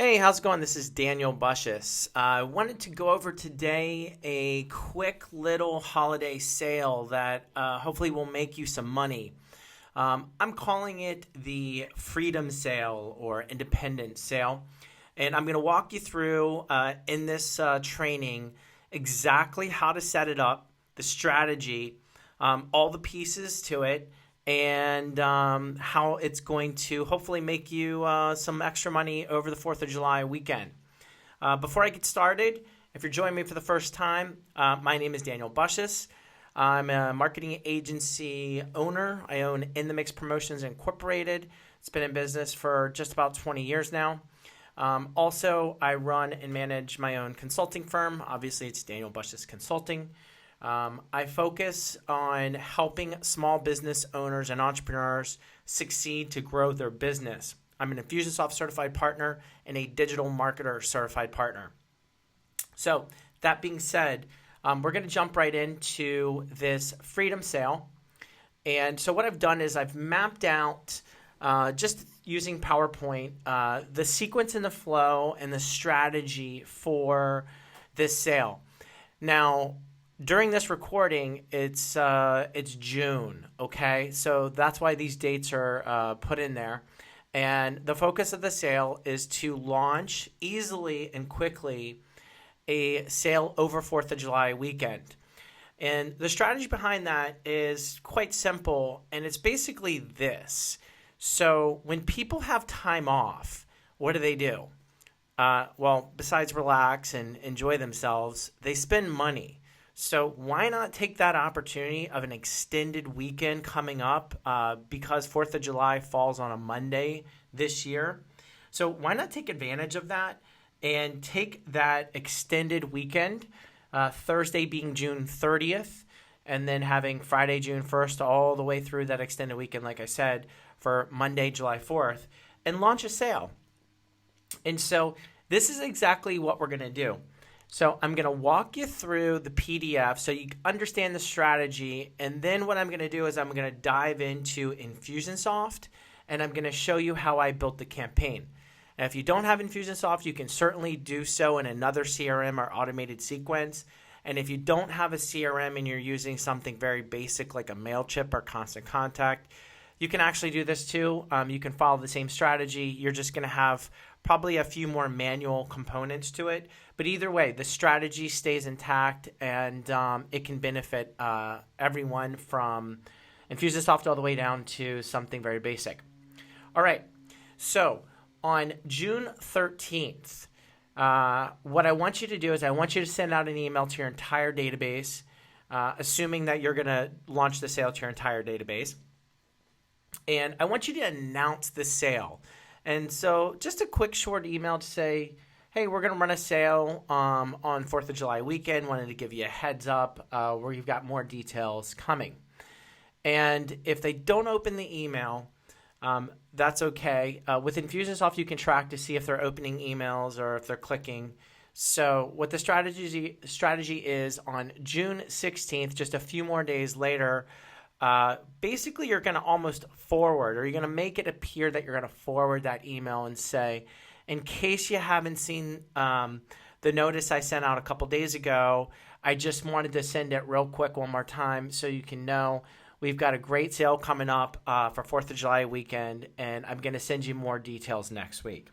Hey, how's it going? This is Daniel Bushes. I wanted to go over today a quick little holiday sale that hopefully will make you some money. I'm calling it the Freedom Sale or Independence Sale. And I'm going to walk you through in this training exactly how to set it up, the strategy, all the pieces to it, and how it's going to hopefully make you some extra money over the 4th of July weekend. Before I get started, if you're joining me for the first time, my name is Daniel Bushes. I'm a marketing agency owner. I own In the Mix Promotions Incorporated. It's been in business for just about 20 years now. Also, I run and manage my own consulting firm. Obviously, it's Daniel Bushes Consulting. I focus on helping small business owners and entrepreneurs succeed to grow their business. I'm an Infusionsoft certified partner and a digital marketer certified partner. So that being said, we're going to jump right into this Freedom Sale. And so what I've done is I've mapped out just using PowerPoint the sequence and the flow and the strategy for this sale. Now, during this recording, it's June, okay? So that's why these dates are put in there. And the focus of the sale is to launch easily and quickly a sale over 4th of July weekend. And the strategy behind that is quite simple, and it's basically this. So when people have time off, what do? Well, besides relax and enjoy themselves, they spend money. So why not take that opportunity of an extended weekend coming up because 4th of July falls on a Monday this year. So why not take advantage of that and take that extended weekend, Thursday being June 30th, and then having Friday, June 1st, all the way through that extended weekend, like I said, for Monday, July 4th, and launch a sale. And so this is exactly what we're going to do. So I'm going to walk you through the PDF so you understand the strategy, and then what I'm going to do is I'm going to dive into Infusionsoft, and I'm going to show you how I built the campaign. And if you don't have Infusionsoft, you can certainly do so in another CRM or automated sequence. And if you don't have a CRM and you're using something very basic like a MailChimp or Constant Contact, you can actually do this too. You can follow the same strategy. You're just going to have probably a few more manual components to it. But either way, the strategy stays intact, and it can benefit everyone from Infusionsoft all the way down to something very basic. All right, so on June 13th, what I want you to do is I want you to send out an email to your entire database, assuming that you're going to launch the sale to your entire database. And I want you to announce the sale. And so just a quick short email to say, hey, we're going to run a sale on 4th of July weekend. Wanted to give you a heads up where you've got more details coming. And if they don't open the email, that's okay. With Infusionsoft, you can track to see if they're opening emails or if they're clicking. So what the strategy is on June 16th, just a few more days later, basically you're going to almost forward, or you're going to make it appear that you're going to forward that email and say, in case you haven't seen the notice I sent out a couple days ago, I just wanted to send it real quick one more time so you can know we've got a great sale coming up for 4th of July weekend, and I'm going to send you more details next week.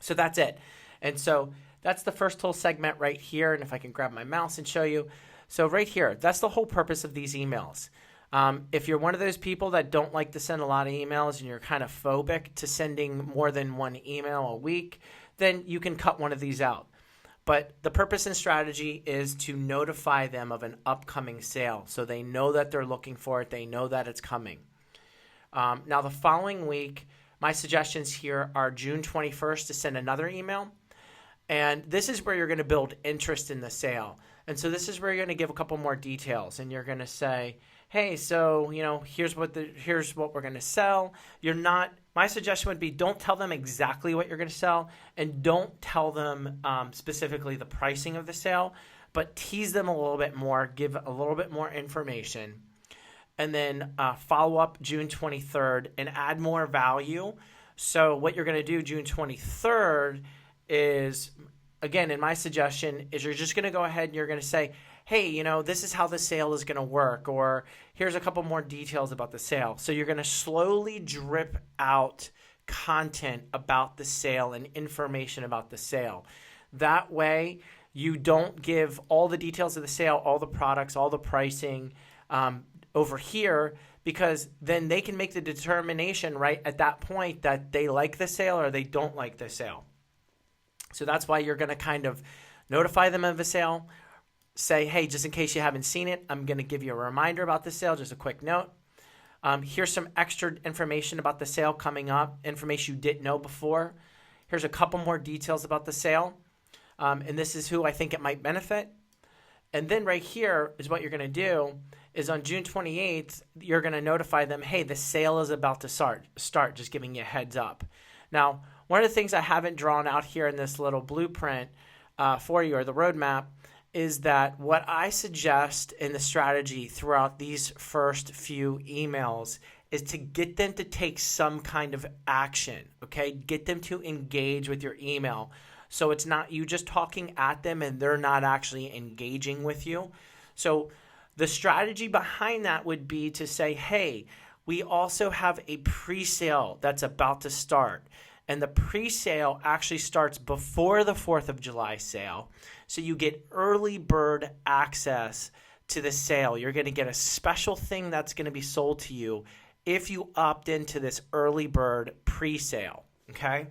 So that's it. And so that's the first whole segment right here, and if I can grab my mouse and show you. So right here, that's the whole purpose of these emails. If you're one of those people that don't like to send a lot of emails and you're kind of phobic to sending more than one email a week, then you can cut one of these out. But the purpose and strategy is to notify them of an upcoming sale so they know that they're looking for it. They know that it's coming. Now, the following week, my suggestions here are June 21st to send another email. And this is where you're going to build interest in the sale. And so this is where you're going to give a couple more details, and you're going to say, hey, so, here's what we're going to sell. My suggestion would be don't tell them exactly what you're going to sell, and don't tell them specifically the pricing of the sale, but tease them a little bit more, give a little bit more information, and then follow up June 23rd and add more value So what you're going to do June 23rd is, again, in my suggestion, is you're just going to go ahead and you're going to say, hey, this is how the sale is going to work, or here's a couple more details about the sale. So you're going to slowly drip out content about the sale and information about the sale. That way, you don't give all the details of the sale, all the products, all the pricing over here, because then they can make the determination right at that point that they like the sale or they don't like the sale. So that's why you're going to kind of notify them of a sale, say, hey, just in case you haven't seen it, I'm going to give you a reminder about the sale, just a quick note. Here's some extra information about the sale coming up, information you didn't know before. Here's a couple more details about the sale, and this is who I think it might benefit. And then right here is what you're going to do is on June 28th, you're going to notify them, hey, the sale is about to start, just giving you a heads up. Now, one of the things I haven't drawn out here in this little blueprint for you, or the roadmap, is that what I suggest in the strategy throughout these first few emails is to get them to take some kind of action, okay? Get them to engage with your email. So it's not you just talking at them and they're not actually engaging with you. So the strategy behind that would be to say, hey, we also have a pre-sale that's about to start. And the pre-sale actually starts before the 4th of July sale. So you get early bird access to the sale. You're going to get a special thing that's going to be sold to you if you opt into this early bird pre-sale, okay?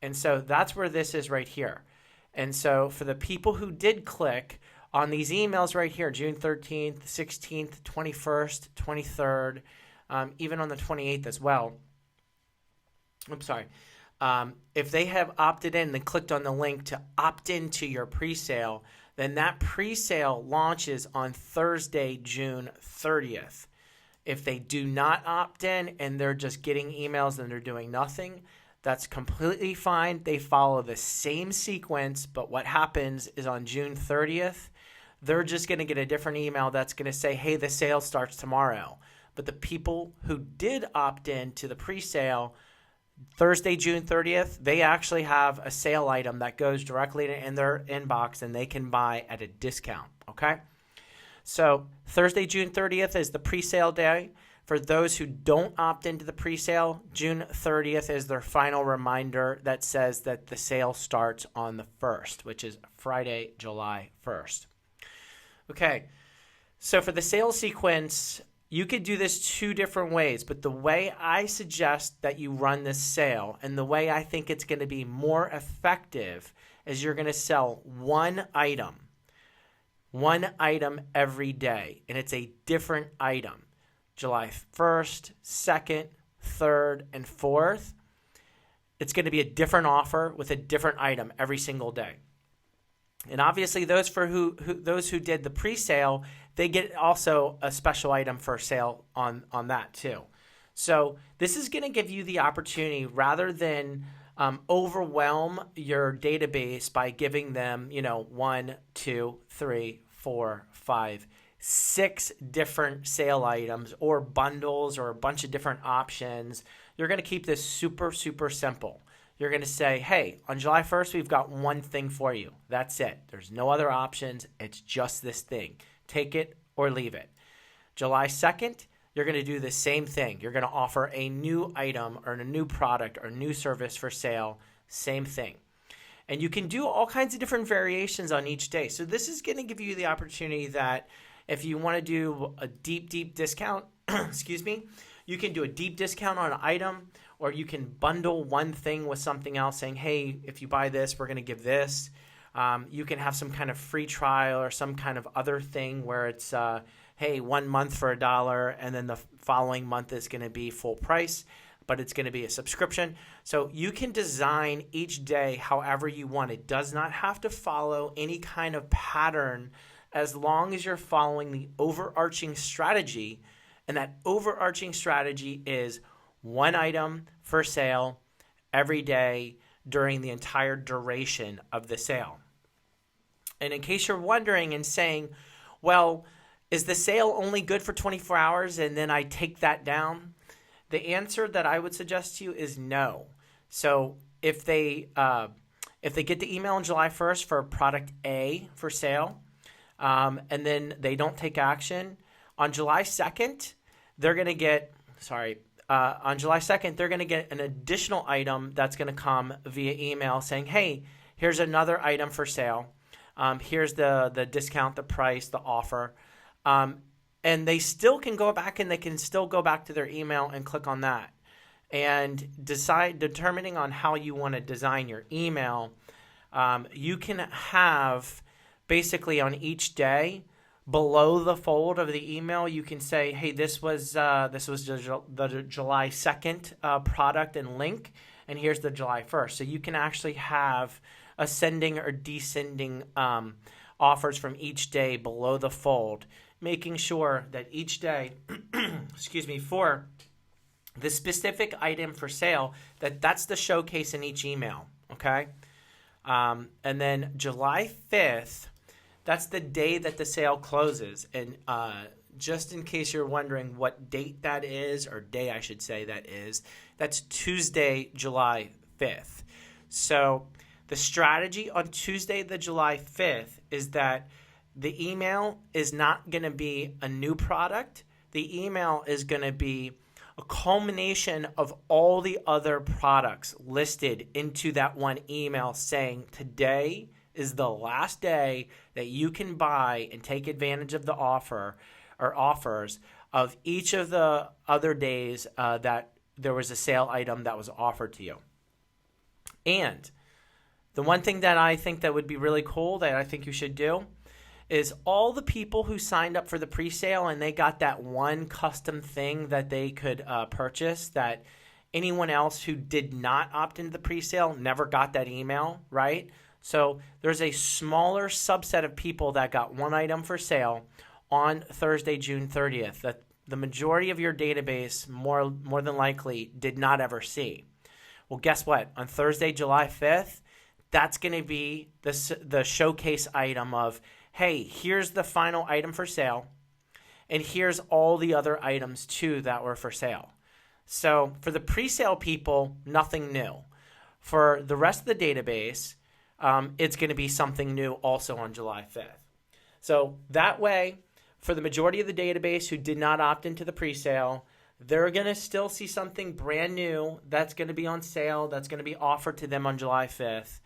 And so that's where this is right here. And so for the people who did click on these emails right here, June 13th, 16th, 21st, 23rd, even on the 28th as well. I'm sorry. If they have opted in and clicked on the link to opt into your pre-sale, then that pre-sale launches on Thursday, June 30th. If they do not opt in and they're just getting emails and they're doing nothing, that's completely fine. They follow the same sequence, but what happens is on June 30th, they're just going to get a different email that's going to say, hey, the sale starts tomorrow. But the people who did opt in to the pre-sale, Thursday, June 30th, they actually have a sale item that goes directly in their inbox and they can buy at a discount, okay? So Thursday, June 30th is the pre-sale day. For those who don't opt into the pre-sale, June 30th is their final reminder that says that the sale starts on the 1st, which is Friday, July 1st. Okay, so for the sales sequence, you could do this two different ways, but the way I suggest that you run this sale and the way I think it's going to be more effective is you're going to sell one item every day, and it's a different item. July 1st, 2nd, 3rd, and 4th, it's going to be a different offer with a different item every single day. And obviously, those who did the pre-sale, they get also a special item for sale on that too. So this is going to give you the opportunity, rather than overwhelm your database by giving them, 1, 2, 3, 4, 5, 6 different sale items or bundles or a bunch of different options. You're going to keep this super, super simple. You're going to say, hey, on July 1st, we've got one thing for you. That's it. There's no other options. It's just this thing. Take it or leave it. July 2nd, you're going to do the same thing. You're going to offer a new item or a new product or new service for sale. Same thing. And you can do all kinds of different variations on each day. So this is going to give you the opportunity that if you want to do a deep discount, you can do a deep discount on an item, or you can bundle one thing with something else saying, hey, if you buy this, we're going to give this. You can have some kind of free trial or some kind of other thing where it's, hey, 1 month for $1, and then the following month is going to be full price, but it's going to be a subscription. So you can design each day however you want. It does not have to follow any kind of pattern as long as you're following the overarching strategy. And that overarching strategy is one item for sale every day during the entire duration of the sale. And in case you're wondering and saying, well, is the sale only good for 24 hours and then I take that down? The answer that I would suggest to you is no. So if they get the email on July 1st for product A for sale, and then they don't take action, on July 2nd, they're going to get, on July 2nd, they're going to get an additional item that's going to come via email saying, hey, here's another item for sale. Here's the discount, the price, the offer. And they still can go back and they can still go back to their email and click on that. And determining on how you want to design your email, you can have basically on each day below the fold of the email, you can say, hey, this was the July 2nd product and link, and here's the July 1st. So you can actually have ascending or descending offers from each day below the fold, making sure that each day, for the specific item for sale, that's the showcase in each email, okay? And then July 5th, that's the day that the sale closes. And just in case you're wondering what date that is, or day I should say that is, that's Tuesday, July 5th. So the strategy on Tuesday, the July 5th, is that the email is not going to be a new product. The email is going to be a culmination of all the other products listed into that one email saying today is the last day that you can buy and take advantage of the offer or offers of each of the other days that there was a sale item that was offered to you. And the one thing that I think that would be really cool that I think you should do is all the people who signed up for the pre-sale and they got that one custom thing that they could purchase that anyone else who did not opt into the pre-sale never got that email, right? So there's a smaller subset of people that got one item for sale on Thursday, June 30th that the majority of your database more than likely did not ever see. Well, guess what? On Thursday, July 5th, that's going to be the showcase item of, hey, here's the final item for sale, and here's all the other items too that were for sale. So for the pre-sale people, nothing new. For the rest of the database, it's going to be something new also on July 5th. So that way, for the majority of the database who did not opt into the pre-sale, they're going to still see something brand new that's going to be on sale, that's going to be offered to them on July 5th.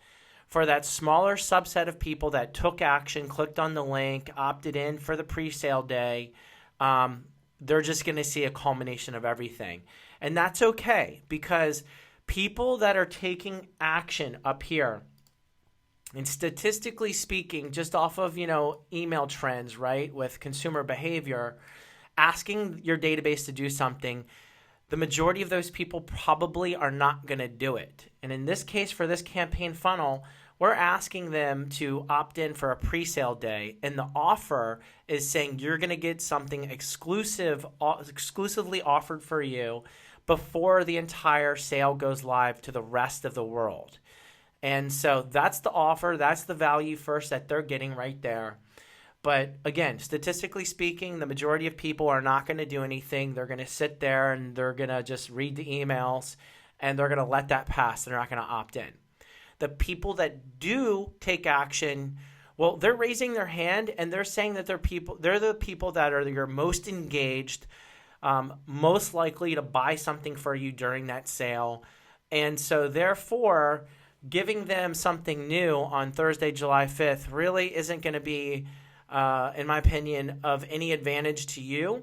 For that smaller subset of people that took action, clicked on the link, opted in for the pre-sale day, they're just going to see a culmination of everything. And that's okay, because people that are taking action up here, and statistically speaking, just off of, email trends, right, with consumer behavior, asking your database to do something, the majority of those people probably are not going to do it. And in this case, for this campaign funnel, we're asking them to opt in for a pre-sale day. And the offer is saying you're going to get something exclusively offered for you before the entire sale goes live to the rest of the world. And so that's the offer. That's the value first that they're getting right there. But again, statistically speaking, the majority of people are not going to do anything. They're going to sit there and they're going to just read the emails and they're going to let that pass. They're not going to opt in. The people that do take action, well, they're raising their hand and they're saying that they're the people that are your most engaged, most likely to buy something for you during that sale. And so therefore, giving them something new on Thursday, July 5th really isn't going to be in my opinion, of any advantage to you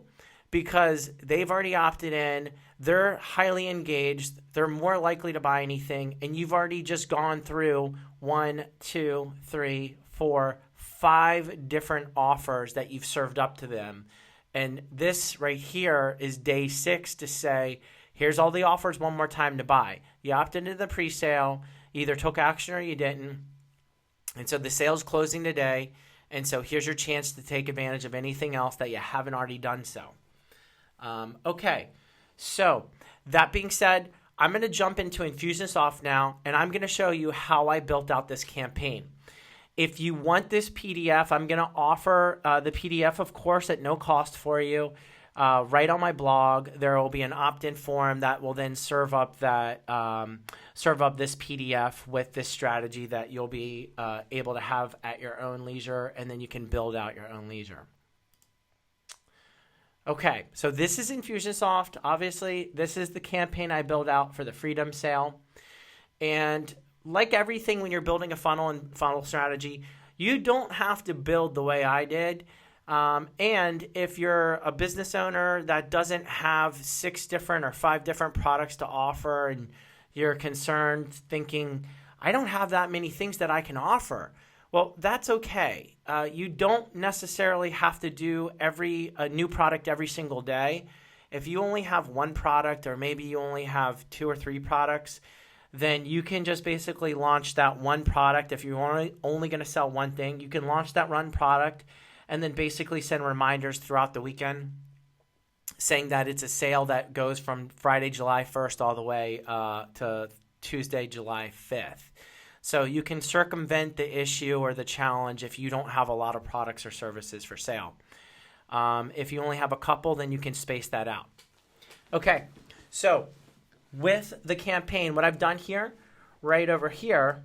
because they've already opted in. They're highly engaged. They're more likely to buy anything. And you've already just gone through 1, 2, 3, 4, 5 different offers that you've served up to them. And this right here is day 6 to say, here's all the offers one more time to buy. You opted into the pre-sale, you either took action or you didn't. And so the sale's closing today. And so here's your chance to take advantage of anything else that you haven't already done so. Okay, so that being said, I'm going to jump into Infusionsoft now, and I'm going to show you how I built out this campaign. If you want this PDF, I'm going to offer the PDF, of course, at no cost for you. right on my blog. There will be an opt-in form that will then serve up this PDF with this strategy that you'll be able to have at your own leisure, and then you can build out your own leisure. Okay, so this is Infusionsoft. Obviously, this is the campaign I built out for the Freedom Sale. And like everything when you're building a funnel and funnel strategy, you don't have to build the way I did. And if you're a business owner that doesn't have 6 different or 5 different products to offer, and you're concerned thinking, I don't have that many things that I can offer. Well, that's okay. You don't necessarily have to do a new product every single day. If you only have one product, or maybe you only have 2 or 3 products, then you can just basically launch that one product. If you're only going to sell one thing, you can launch that one product and then basically send reminders throughout the weekend saying that it's a sale that goes from Friday, July 1st all the way to Tuesday, July 5th. So you can circumvent the issue or the challenge if you don't have a lot of products or services for sale. If you only have a couple, then you can space that out. Okay, so with the campaign, what I've done here, right over here,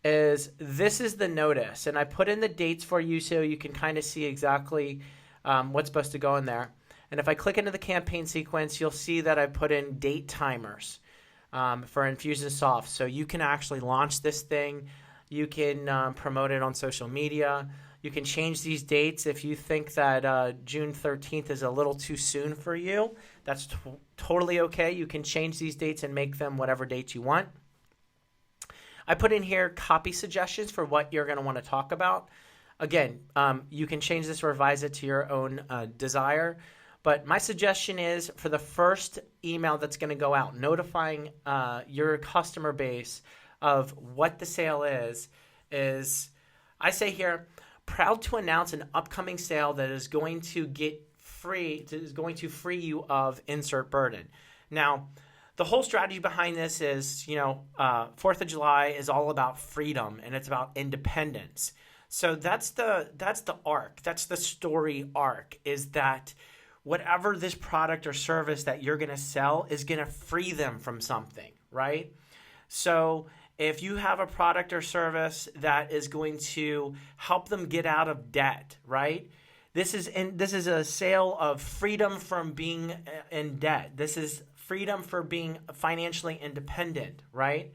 is this is the notice. And I put in the dates for you so you can kind of see exactly what's supposed to go in there. And if I click into the campaign sequence, you'll see that I put in date timers for Infusionsoft. So you can actually launch this thing. You can promote it on social media. You can change these dates if you think that June 13th is a little too soon for you. That's totally okay. You can change these dates and make them whatever dates you want. I put in here copy suggestions for what you're going to want to talk about. Again, you can change this or revise it to your own desire. But my suggestion is for the first email that's going to go out, notifying your customer base of what the sale is I say here, proud to announce an upcoming sale that is going to free you of insert burden. Now, the whole strategy behind this is, 4th of July is all about freedom and it's about independence. So that's the arc. That's the story arc, is that whatever this product or service that you're going to sell is going to free them from something, right? So if you have a product or service that is going to help them get out of debt, right? This is a sale of freedom from being in debt. This is freedom for being financially independent, right?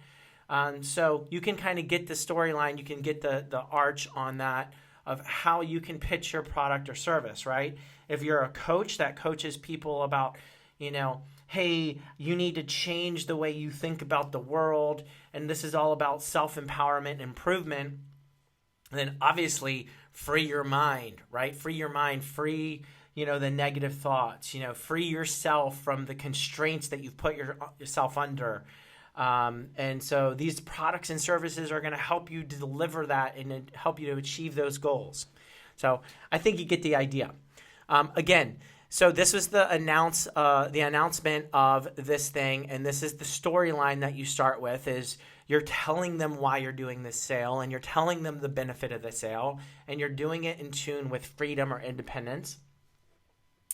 So you can kind of get the storyline, you can get the arch on that of how you can pitch your product or service, right? If you're a coach that coaches people about, hey, you need to change the way you think about the world, and this is all about self-empowerment and improvement, then obviously free your mind, right? Free your mind, free the negative thoughts, free yourself from the constraints that you've put yourself under. And so these products and services are going to help you deliver that and help you to achieve those goals. So I think you get the idea. Again, so this was the announcement of this thing, and this is the storyline that you start with, is you're telling them why you're doing this sale, and you're telling them the benefit of the sale, and you're doing it in tune with freedom or independence.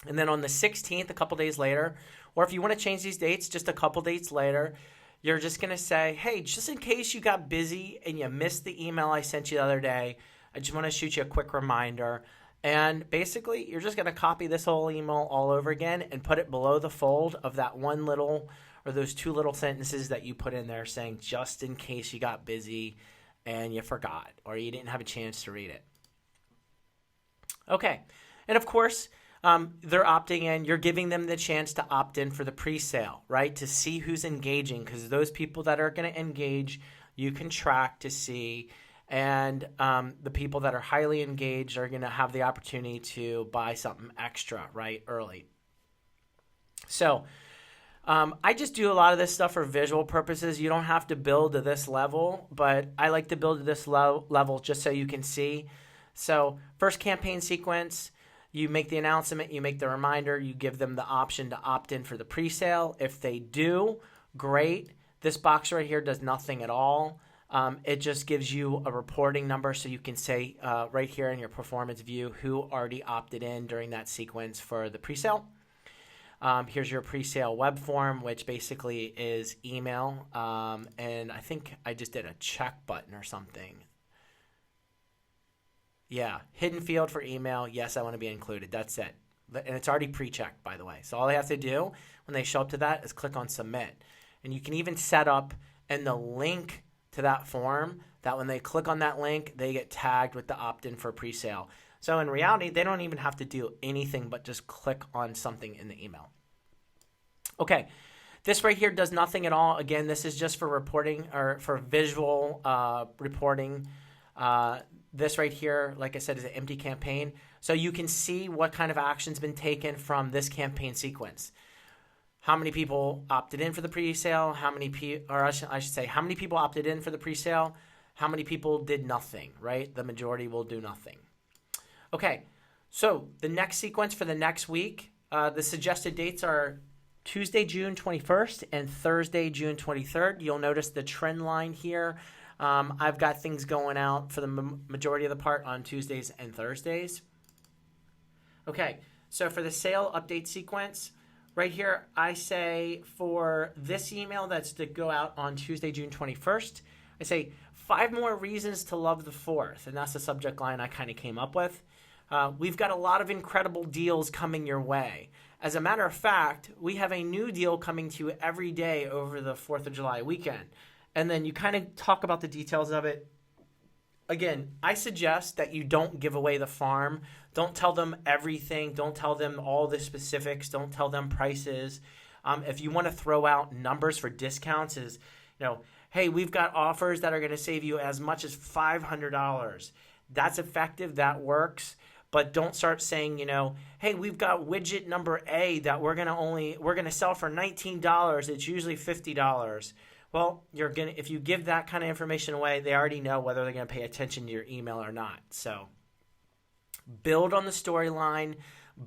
And then on the 16th, a couple days later, or if you want to change these dates, just a couple dates later, you're just going to say, hey, just in case you got busy and you missed the email I sent you the other day, I just want to shoot you a quick reminder. And basically, you're just going to copy this whole email all over again and put it below the fold of that one little or those 2 little sentences that you put in there saying, just in case you got busy and you forgot or you didn't have a chance to read it. Okay. And of course, they're opting in. You're giving them the chance to opt in for the pre-sale, right? To see who's engaging, because those people that are going to engage, you can track to see. And the people that are highly engaged are going to have the opportunity to buy something extra, right, early. So I just do a lot of this stuff for visual purposes. You don't have to build to this level, but I like to build to this level just so you can see. So first campaign sequence, you make the announcement, you make the reminder, you give them the option to opt in for the pre-sale. If they do, great. This box right here does nothing at all. It just gives you a reporting number so you can say right here in your performance view who already opted in during that sequence for the presale. Here's your presale web form, which basically is email. And I think I just did a check button or something. Yeah, hidden field for email. Yes, I want to be included. That's it. And it's already pre-checked, by the way. So all they have to do when they show up to that is click on submit. And you can even set up in the link to that form that when they click on that link, they get tagged with the opt-in for presale. So in reality, they don't even have to do anything but just click on something in the email. Okay, this right here does nothing at all. Again, this is just for reporting or for visual reporting. This right here, like I said, is an empty campaign. So you can see what kind of action's been taken from this campaign sequence. How many people opted in for the pre-sale? How many how many people opted in for the pre-sale? How many people did nothing, right? The majority will do nothing. Okay, so the next sequence for the next week, the suggested dates are Tuesday, June 21st and Thursday, June 23rd. You'll notice the trend line here. I've got things going out for the majority of the part on Tuesdays and Thursdays. Okay, so for the sale update sequence, right here, I say for this email that's to go out on Tuesday, June 21st, I say 5 more reasons to love the 4th, and that's the subject line I kind of came up with. We've got a lot of incredible deals coming your way. As a matter of fact, we have a new deal coming to you every day over the 4th of July weekend. And then you kind of talk about the details of it. Again, I suggest that you don't give away the farm. Don't tell them everything. Don't tell them all the specifics. Don't tell them prices. If you want to throw out numbers for discounts is, hey, we've got offers that are going to save you as much as $500. That's effective. That works. But don't start saying, hey, we've got widget number A that we're going to sell for $19. It's usually $50. Well, if you give that kind of information away, they already know whether they're going to pay attention to your email or not. So build on the storyline,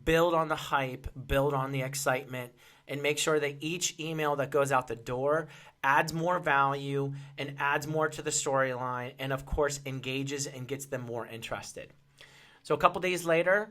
build on the hype, build on the excitement, and make sure that each email that goes out the door adds more value and adds more to the storyline and, of course, engages and gets them more interested. So a couple days later,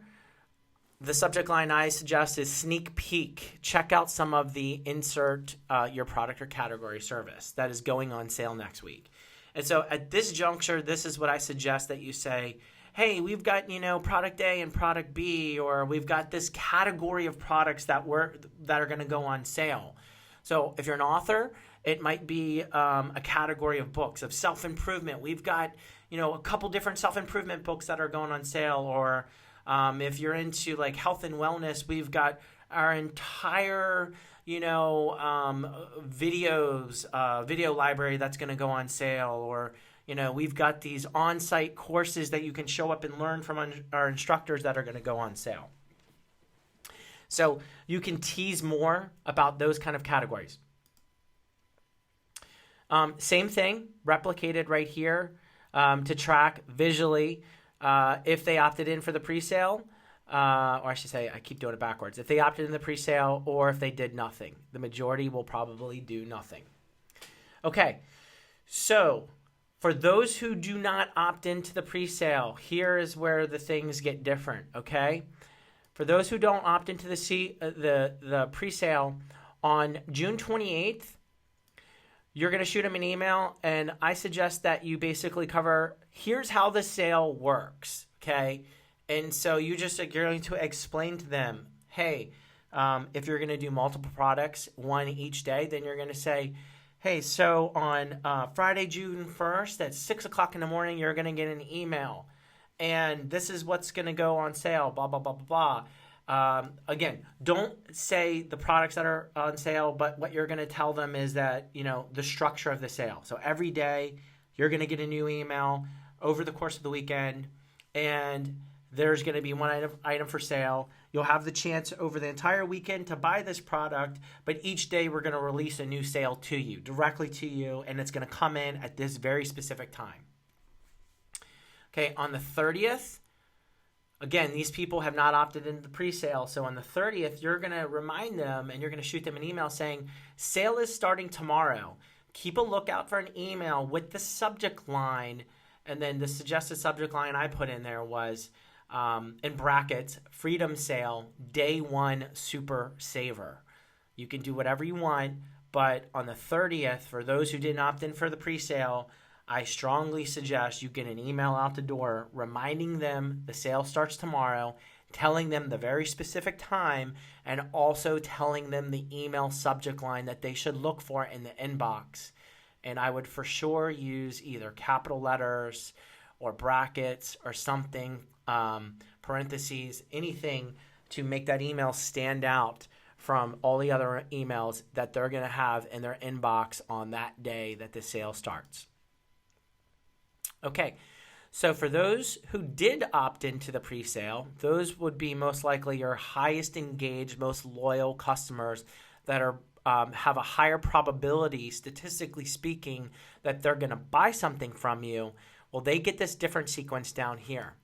the subject line I suggest is sneak peek. Check out some of the insert your product or category service that is going on sale next week. And so at this juncture, this is what I suggest that you say, hey, we've got, product A and product B, or we've got this category of products that are going to go on sale. So if you're an author, it might be a category of books of self-improvement. We've got, a couple different self-improvement books that are going on sale, or if you're into like health and wellness, we've got our entire, video library that's going to go on sale, or, we've got these on-site courses that you can show up and learn from our instructors that are going to go on sale. So you can tease more about those kind of categories. Same thing, replicated right here to track visually if they opted in for the presale, or I should say, I keep doing it backwards. If they opted in the presale or if they did nothing. The majority will probably do nothing. Okay, so for those who do not opt into the presale, here is where the things get different, okay? For those who don't opt into the presale, on June 28th, you're going to shoot them an email, and I suggest that you basically cover, here's how the sale works, okay? And so you're going to explain to them, hey, if you're going to do multiple products, one each day, then you're going to say, hey, so on Friday, June 1st at 6 o'clock in the morning, you're going to get an email. And this is what's going to go on sale, blah, blah, blah, blah, blah. Again, don't say the products that are on sale, but what you're going to tell them is that, the structure of the sale. So every day you're going to get a new email over the course of the weekend, and there's going to be one item for sale. You'll have the chance over the entire weekend to buy this product, but each day we're going to release a new sale to you, directly to you, and it's going to come in at this very specific time. Okay, on the 30th, again, these people have not opted into the pre-sale, so on the 30th, you're going to remind them and you're going to shoot them an email saying, sale is starting tomorrow. keep a lookout for an email with the subject line. And then the suggested subject line I put in there was, in brackets, Freedom Sale, Day 1 Super Saver. You can do whatever you want, but on the 30th, for those who didn't opt in for the pre-sale, I strongly suggest you get an email out the door reminding them the sale starts tomorrow, telling them the very specific time, and also telling them the email subject line that they should look for in the inbox. And I would for sure use either capital letters or brackets or something, parentheses, anything to make that email stand out from all the other emails that they're going to have in their inbox on that day that the sale starts. Okay, so for those who did opt into the pre-sale, those would be most likely your highest engaged, most loyal customers that are have a higher probability, statistically speaking, that they're going to buy something from you. Well, they get this different sequence down here.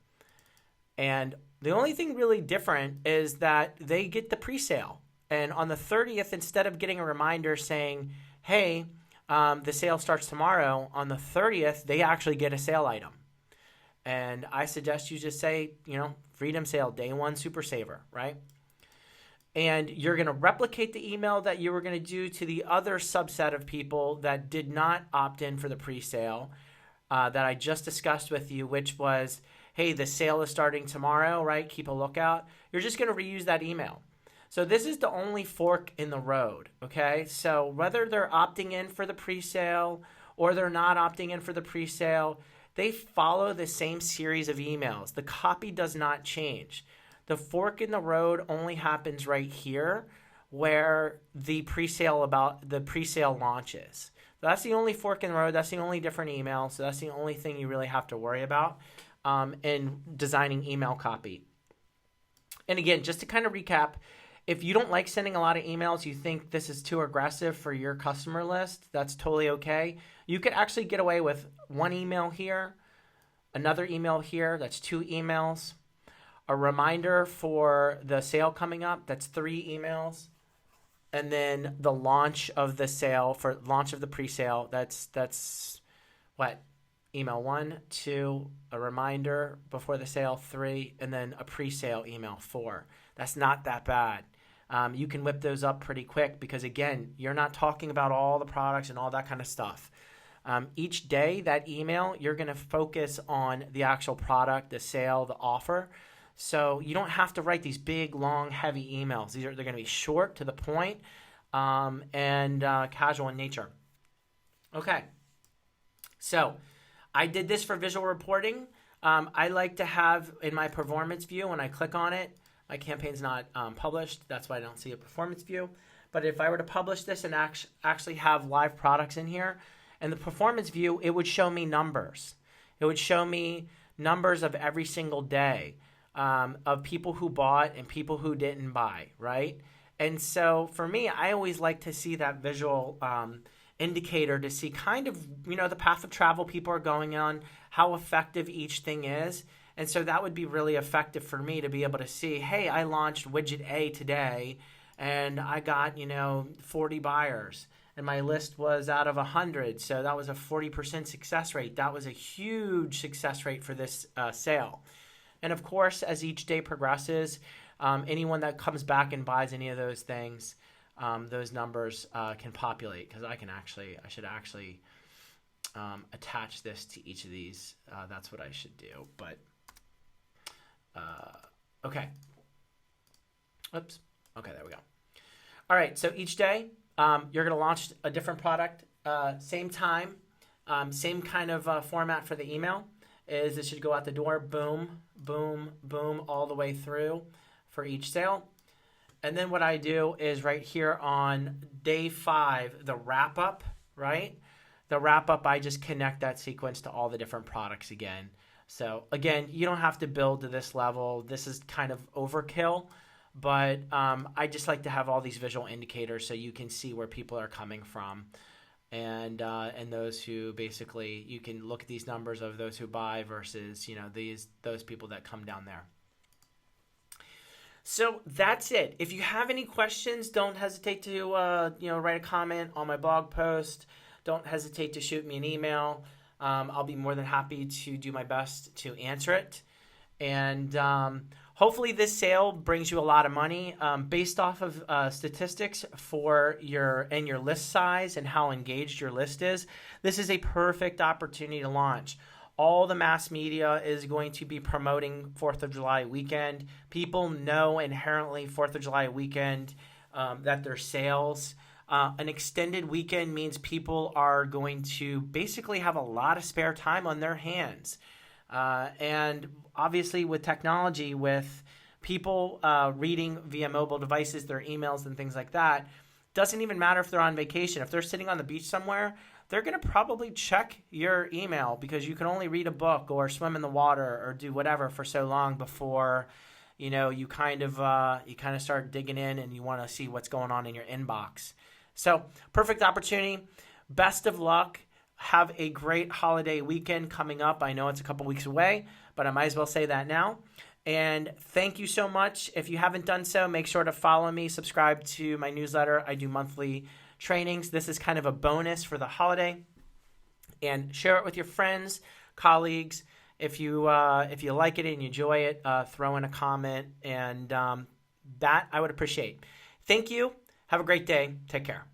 And the only thing really different is that they get the pre-sale. And on the 30th, instead of getting a reminder saying, hey, the sale starts tomorrow, on the 30th, they actually get a sale item. And I suggest you just say, Freedom Sale, Day 1 Super Saver, right? And you're going to replicate the email that you were going to do to the other subset of people that did not opt in for the pre-sale that I just discussed with you, which was, hey, the sale is starting tomorrow, right? Keep a lookout. You're just going to reuse that email. So this is the only fork in the road, okay? So whether they're opting in for the pre-sale or they're not opting in for the pre-sale, they follow the same series of emails. The copy does not change. The fork in the road only happens right here where the pre-sale launches. That's the only fork in the road. That's the only different email. So that's the only thing you really have to worry about in designing email copy. And again, just to kind of recap, if you don't like sending a lot of emails, you think this is too aggressive for your customer list, that's totally okay. You could actually get away with one email here, another email here, that's 2 emails. A reminder for the sale coming up, that's 3 emails. And then the launch of the sale, for launch of the pre-sale, that's what? Email 1, 2, a reminder before the sale, 3, and then a pre-sale email, 4. That's not that bad. You can whip those up pretty quick because, again, you're not talking about all the products and all that kind of stuff. Each day, that email, you're going to focus on the actual product, the sale, the offer. So you don't have to write these big, long, heavy emails. They're going to be short, to the point, and casual in nature. Okay. So I did this for visual reporting. I like to have in my performance view, when I click on it, my campaign's not published. That's why I don't see a performance view. But if I were to publish this and actually have live products in here, in the performance view, it would show me numbers. It would show me numbers of every single day. Of people who bought and people who didn't buy, right? And so for me, I always like to see that visual indicator to see kind of, the path of travel people are going on, how effective each thing is. And so that would be really effective for me to be able to see, hey, I launched widget A today and I got, 40 buyers and my list was out of 100. So that was a 40% success rate. That was a huge success rate for this sale. And of course, as each day progresses, anyone that comes back and buys any of those things, those numbers can populate, because I should actually attach this to each of these. That's what I should do. But okay. Oops. Okay, there we go. All right. So each day, you're going to launch a different product, same time, same kind of format for the email. Is it should go out the door, boom, boom, boom, all the way through for each sale. And then what I do is right here on day 5, the wrap up, right? The wrap up, I just connect that sequence to all the different products again. So again, you don't have to build to this level. This is kind of overkill, but I just like to have all these visual indicators so you can see where people are coming from. And those who basically, you can look at these numbers of those who buy versus, those people that come down there. So that's it. If you have any questions, don't hesitate to, write a comment on my blog post. don't hesitate to shoot me an email. I'll be more than happy to do my best to answer it. And hopefully this sale brings you a lot of money. Based off of statistics for your list size and how engaged your list is, this is a perfect opportunity to launch. All the mass media is going to be promoting 4th of July weekend. People know inherently 4th of July weekend that their sales. An extended weekend means people are going to basically have a lot of spare time on their hands. And obviously with technology, with people reading via mobile devices, their emails and things like that, doesn't even matter if they're on vacation. If they're sitting on the beach somewhere, they're going to probably check your email because you can only read a book or swim in the water or do whatever for so long before you kind of start digging in and you want to see what's going on in your inbox. So perfect opportunity. Best of luck. Have a great holiday weekend coming up. I know it's a couple weeks away, but I might as well say that now. And thank you so much. If you haven't done so, make sure to follow me, subscribe to my newsletter. I do monthly trainings. This is kind of a bonus for the holiday. And share it with your friends, colleagues. If you like it and you enjoy it, throw in a comment, and that I would appreciate. Thank you. Have a great day. Take care.